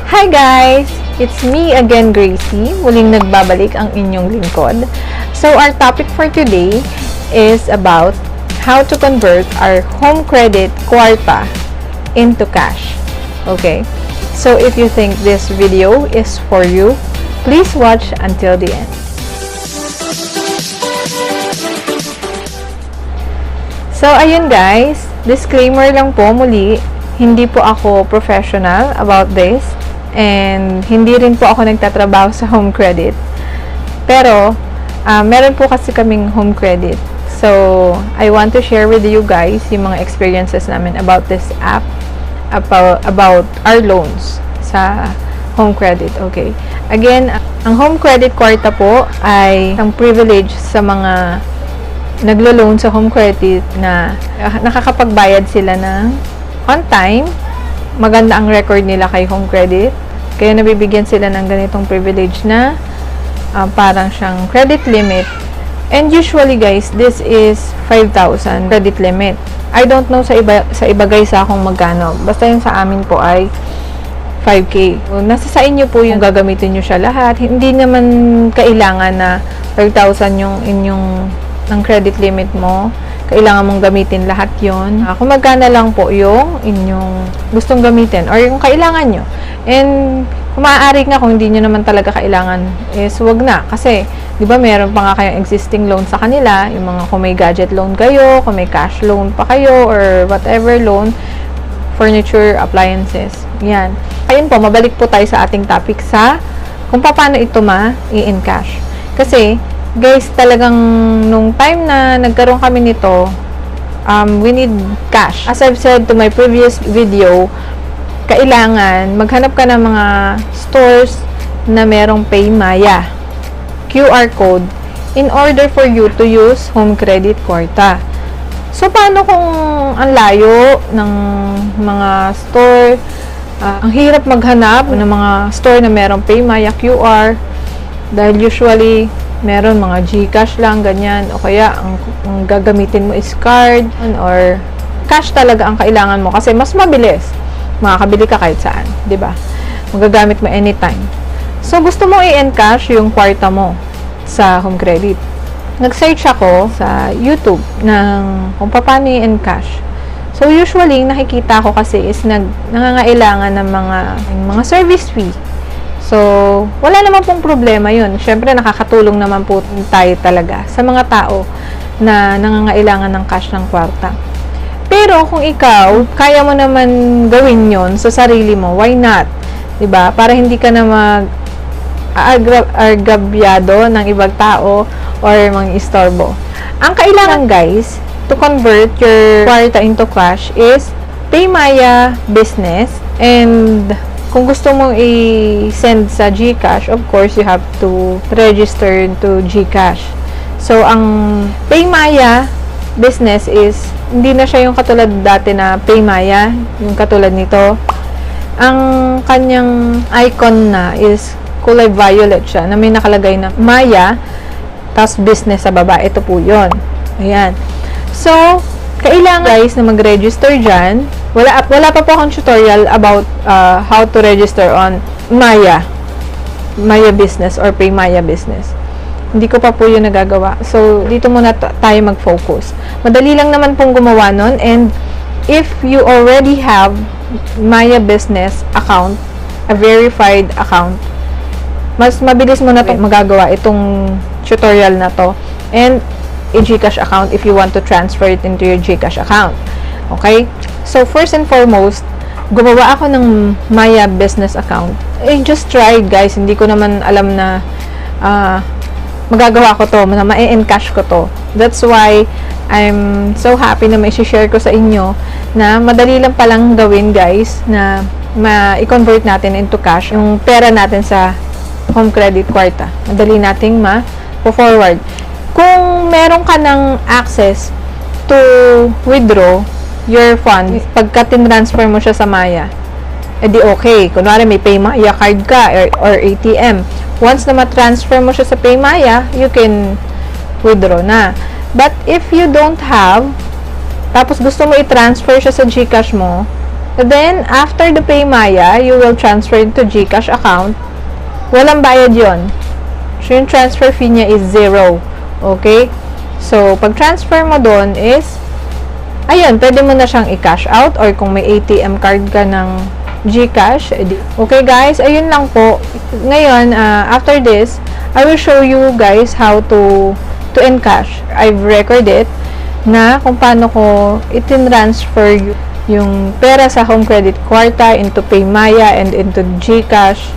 Hi guys! It's me again, Gracie. Muling nagbabalik ang inyong lingkod. So, our topic for today is about how to convert our home credit kwarta into cash. Okay? So, if you think this video is for you, please watch until the end. So, ayun guys, disclaimer lang po muli, hindi po ako professional about this and hindi rin po ako nagtatrabaho sa home credit. Pero, meron po kasi kaming home credit. So, I want to share with you guys yung mga experiences namin about this app, about our loans sa home credit. Okay. Again, ang home credit kwarta po ay ang privilege sa mga naglo-loan sa home credit na nakakapagbayad sila ng on time, maganda ang record nila kay home credit, kaya nabibigyan sila ng ganitong privilege na parang siyang credit limit. And usually guys, this is 5,000 credit limit. I don't know sa iba guys kung magkano. Basta yung sa amin po ay 5K. Nasa sa inyo po yung gagamitin nyo siya lahat. Hindi naman kailangan na 5,000 yung inyong ng credit limit mo. Kailangan mong gamitin lahat yon. Kung magkano lang po yung inyong gustong gamitin or yung kailangan nyo. And kung maaari nga, kung hindi nyo naman talaga kailangan, is wag na. Kasi, di ba meron pa nga kayong existing loan sa kanila, yung mga kung may gadget loan kayo, kung may cash loan pa kayo, or whatever loan, furniture, appliances. Yan. Ayun po, mabalik po tayo sa ating topic sa kung paano ito ma-i-encash. Kasi, guys, talagang nung time na nagkaroon kami nito, we need cash. As I've said to my previous video, kailangan maghanap ka ng mga stores na merong PayMaya QR code in order for you to use home credit kwarta. So, paano kung ang layo ng mga store, ang hirap maghanap ng mga store na merong PayMaya QR dahil usually meron mga GCash lang, ganyan, o kaya ang gagamitin mo is card or cash talaga ang kailangan mo kasi mas mabilis. Makakabili ka kahit saan, 'di ba? Magagamit mo anytime. So gusto mo i-encash yung kwarta mo sa home credit. Nag-search ako sa YouTube ng kung paano i-encash. So usually nakikita ko kasi is nangangailangan ng mga service fee. So, wala naman pong problema yun. Siyempre, nakakatulong naman po tayo talaga sa mga tao na nangangailangan ng cash ng kwarta. Pero, kung ikaw, kaya mo naman gawin yon sa sarili mo, why not? Diba? Para hindi ka na mag-agabyado ng ibang tao or mga istorbo. Ang kailangan, guys, to convert your kwarta into cash is PayMaya Business and kung gusto mong i-send sa GCash, of course, you have to register to GCash. So, ang PayMaya Business is, hindi na siya yung katulad dati na PayMaya, yung katulad nito. Ang kanyang icon na is kulay violet siya, na may nakalagay na Maya, tapos business sa baba. Ito po yun. Ayan. So, kailangan guys na mag-register dyan. Wala pa po akong tutorial about how to register on Maya Business or PayMaya Business. Hindi ko pa po yun nagagawa. So, dito muna tayo mag-focus. Madali lang naman pong gumawa nun. And if you already have Maya Business account, a verified account, mas mabilis mo na magagawa itong tutorial na to. And a GCash account if you want to transfer it into your GCash account. Okay? So, first and foremost, gumawa ako ng Maya Business account. Just try it, guys. Hindi ko naman alam na magagawa ko to, na ma-encash ko to. That's why I'm so happy na may share ko sa inyo na madali lang palang gawin, guys, na ma-convert natin into cash yung pera natin sa home credit kwarta. Madali nating ma-forward. Kung meron ka ng access to withdraw your funds, pagka tin-transfer mo siya sa Maya, edi okay. Kunwari may PayMaya card ka or ATM. Once na ma-transfer mo siya sa PayMaya, you can withdraw na. But if you don't have, tapos gusto mo i-transfer siya sa GCash mo, Then, after the PayMaya, you will transfer it to GCash account. Walang bayad yon. So, yung transfer fee niya is 0. Okay? So, pag transfer mo doon is, ayun, pwede mo na siyang i-cash out or kung may ATM card ka ng GCash. Okay guys, ayun lang po. Ngayon, after this, I will show you guys how to encash. I've recorded na kung paano ko itin-transfer yung pera sa Home Credit Kwarta into PayMaya and into GCash.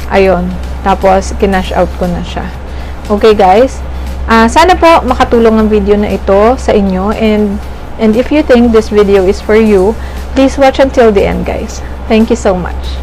Ayun. Tapos, kinash out ko na siya. Okay guys? Sana po makatulong ang video na ito sa inyo, and if you think this video is for you, please watch until the end guys. Thank you so much.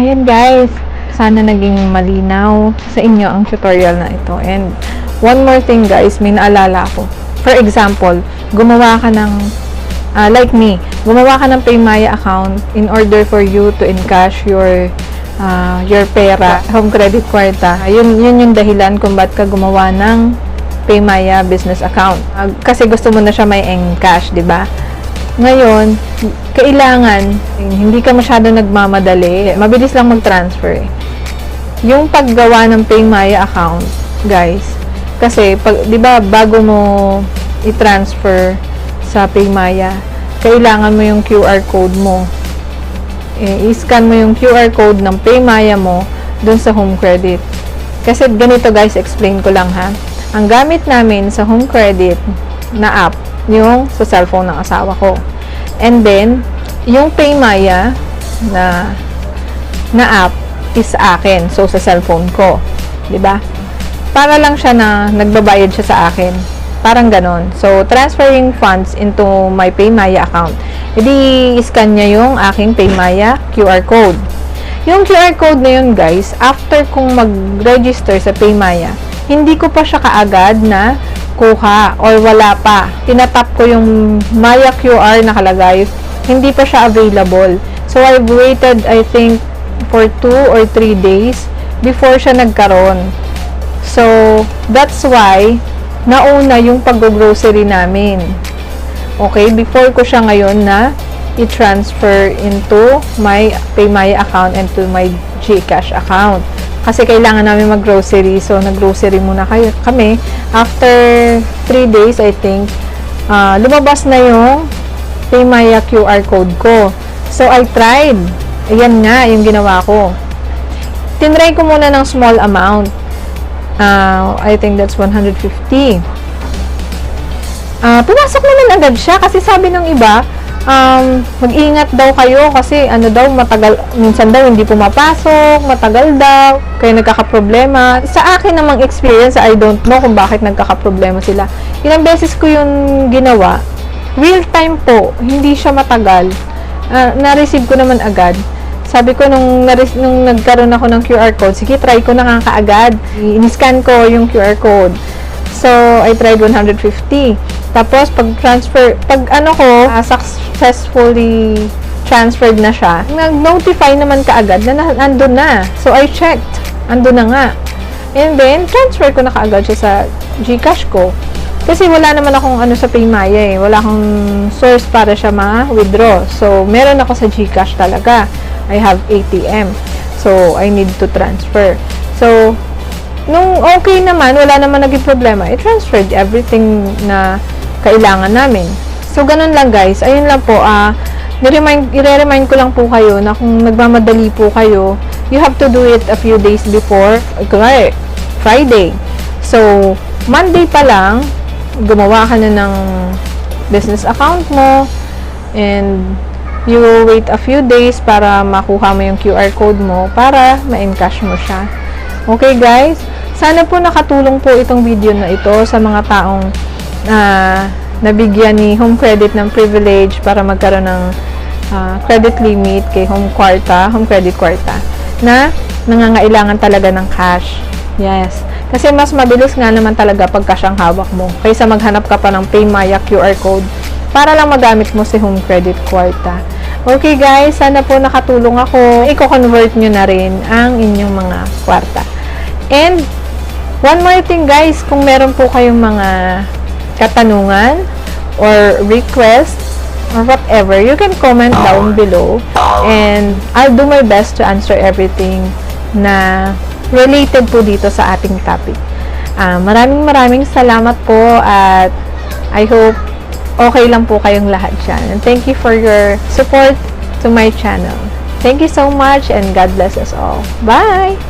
Ayan guys, sana naging malinaw sa inyo ang tutorial na ito. And one more thing guys, may naalala ako. For example, gumawa ka ng, like me, gumawa ka ng PayMaya account in order for you to encash your pera, Home Credit Kwarta. Yun yung dahilan kung ba't ka gumawa ng PayMaya business account. Kasi gusto mo na siya may encash, di ba? Ngayon, kailangan, hindi ka masyado nagmamadali. Mabilis lang mag-transfer. Yung paggawa ng PayMaya account, guys, kasi, di ba, bago mo i-transfer sa PayMaya, kailangan mo yung QR code mo. I-scan mo yung QR code ng PayMaya mo dun sa Home Credit. Kasi ganito guys, explain ko lang ha. Ang gamit namin sa Home Credit na app, yung sa cellphone ng asawa ko. And then, yung PayMaya na app is akin. So, sa cellphone ko. 'Di ba? Para lang siya na nagbabayad siya sa akin. Parang ganon. So, transferring funds into my PayMaya account. Hindi scan niya yung aking PayMaya QR code. Yung QR code na yun, guys, after kong mag-register sa PayMaya, hindi ko pa siya kaagad na kuha or wala pa. Tinatap ko yung Maya QR nakalagay, hindi pa siya available. So, I've waited, I think, for 2 or 3 days before siya nagkaroon. So, that's why, nauna yung pag-grocery namin. Okay, before ko siya ngayon na i-transfer into my PayMaya account and to my GCash account. Kasi kailangan namin mag-grocery. So, nag-grocery muna kami. After 3 days, I think, lumabas na yung PayMaya QR code ko. So, I tried. Ayan nga, yung ginawa ko. Tinry ko muna ng small amount. I think that's 150. Pinasok naman agad siya kasi sabi ng iba, mag-ingat daw kayo kasi matagal, minsan daw hindi pumapasok, matagal daw, kaya nagkakaproblema. Sa akin namang experience, I don't know kung bakit nagkakaproblema sila. Ilang beses ko yung ginawa, real time po, hindi siya matagal. Na-receive ko naman agad. Sabi ko nung nagkaroon ako ng QR code, sige, try ko na nga kaagad. In-scan ko yung QR code. So, I tried 150. Tapos, pag successfully transferred na siya, nag-notify naman kaagad na nandun na. So, I checked. Andun na nga. And then, transfer ko na kaagad siya sa GCash ko. Kasi wala naman akong sa PayMaya eh. Wala akong source para siya ma-withdraw. So, meron ako sa GCash talaga. I have ATM. So, I need to transfer. So, nung okay naman, wala naman naging problema, I-transferred everything na kailangan namin. So, ganun lang guys. Ayun lang po, i-remind ko lang po kayo na kung nagmamadali po kayo, you have to do it a few days before, Friday. So, Monday pa lang, gumawa ka na ng business account mo, and you will wait a few days para makuha mo yung QR code mo para ma-encash mo siya. Okay guys? Sana po nakatulong po itong video na ito sa mga taong nabigyan ni Home Credit ng privilege para magkaroon ng credit limit kay Home Credit Kwarta na nangangailangan talaga ng cash. Yes. Kasi mas mabilis nga naman talaga pag cash ang hawak mo kaysa maghanap ka pa ng PayMaya QR code para lang magamit mo si Home Credit Kwarta. Okay guys, sana po nakatulong ako. I-convert nyo na rin ang inyong mga kwarta. And, one more thing guys, kung meron po kayong mga katanungan or requests or whatever, you can comment down below and I'll do my best to answer everything na related po dito sa ating topic. Maraming salamat po at I hope okay lang po kayong lahat dyan. And thank you for your support to my channel. Thank you so much and God bless us all. Bye!